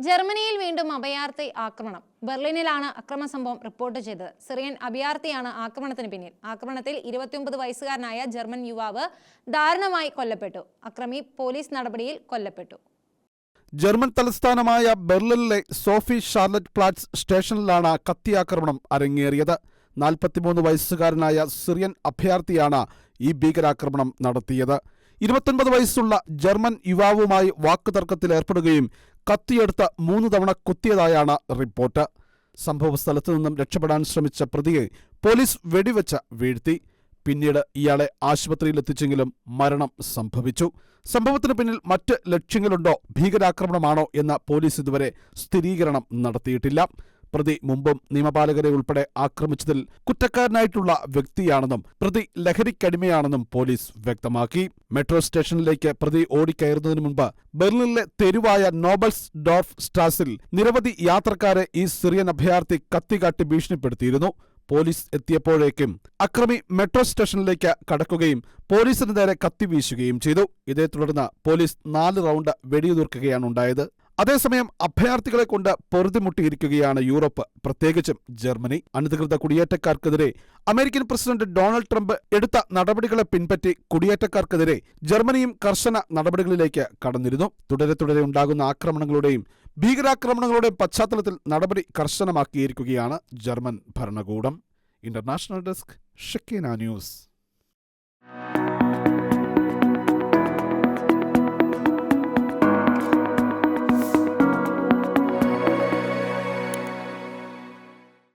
ജർമ്മനിയിൽ വീണ്ടും അഭയാർത്ഥി ആക്രമണം. ബെർലിനിലാണ് അക്രമ സംഭവം റിപ്പോർട്ട് ചെയ്തത്. സിറിയൻ അഭയാർത്ഥിയാണ് ആക്രമണത്തിന് പിന്നിൽ. ആക്രമണത്തിൽ 29 വയസ്സുകാരനായ ജർമ്മൻ യുവാവ് ദാരുണമായി കൊല്ലപ്പെട്ടു. അക്രമി പോലീസ് നടപടിയിൽ കൊല്ലപ്പെട്ടു. ജർമ്മൻ തലസ്ഥാനമായ ബെർലിനിലെ സോഫി ഷാർലറ്റ് പ്ലാറ്റ്സ് സ്റ്റേഷനിലാണ് കത്തിയാക്രമണം അരങ്ങേറിയത്. 43 വയസ്സുകാരനായ സിറിയൻ അഭയാർത്ഥിയാണ് ഈ ഭീകരാക്രമണം നടത്തിയത്. 29 വയസ്സുള്ള ജർമ്മൻ യുവാവുമായി വാക്കുതർക്കത്തിലേർപ്പെടുകയും കത്തിയെടുത്ത് 3 തവണ കുത്തിയതായാണ് റിപ്പോർട്ട്. സംഭവസ്ഥലത്തു നിന്നും രക്ഷപ്പെടാൻ ശ്രമിച്ച പ്രതിയെ പോലീസ് വെടിവെച്ച് വീഴ്ത്തി. പിന്നീട് ഇയാളെ ആശുപത്രിയിലെത്തിച്ചെങ്കിലും മരണം സംഭവിച്ചു. സംഭവത്തിന് പിന്നിൽ മറ്റ് ലക്ഷ്യങ്ങളുണ്ടോ, ഭീകരാക്രമണമാണോ എന്ന പോലീസ് ഇതുവരെ സ്ഥിരീകരണം നടത്തിയിട്ടില്ല. പ്രതി മുമ്പും നിയമപാലകരെ ഉൾപ്പെടെ ആക്രമിച്ചതിൽ കുറ്റക്കാരനായിട്ടുള്ള വ്യക്തിയാണെന്നും പ്രതി ലഹരിക്കടിമയാണെന്നും പോലീസ് വ്യക്തമാക്കി. മെട്രോ സ്റ്റേഷനിലേക്ക് പ്രതി ഓടിക്കയറുന്നതിന് മുമ്പ് ബെർലിനിലെ തെരുവായ നോബൽസ് ഡോർഫ് സ്ട്രാസിൽ നിരവധി യാത്രക്കാരെ ഈ സിറിയൻ അഭയാർത്ഥി കത്തികാട്ടി ഭീഷണിപ്പെടുത്തിയിരുന്നു. പോലീസ് എത്തിയപ്പോഴേക്കും അക്രമി മെട്രോ സ്റ്റേഷനിലേക്ക് കടക്കുകയും പോലീസിന് നേരെ കത്തിവീശുകയും ചെയ്തു. ഇതേ തുടർന്ന് പോലീസ് 4 റൗണ്ട് വെടിയുതിർക്കുകയാണ് ഉണ്ടായത്. അതേസമയം അഭയാർത്ഥികളെ കൊണ്ട് പൊറുതിമുട്ടിയിരിക്കുകയാണ് യൂറോപ്പ്, പ്രത്യേകിച്ചും ജർമ്മനി. അനധികൃത കുടിയേറ്റക്കാർക്കെതിരെ അമേരിക്കൻ പ്രസിഡന്റ് ഡൊണാൾഡ് ട്രംപ് എടുത്ത നടപടികളെ പിൻപറ്റി കുടിയേറ്റക്കാർക്കെതിരെ ജർമ്മനിയും കർശന നടപടികളിലേക്ക് കടന്നിരുന്നു. തുടരെ ഉണ്ടാകുന്ന ആക്രമണങ്ങളുടെയും ഭീകരാക്രമണങ്ങളുടെയും പശ്ചാത്തലത്തിൽ നടപടി കർശനമാക്കിയിരിക്കുകയാണ് ജർമ്മൻ ഭരണകൂടം. International desk, Shekinah news.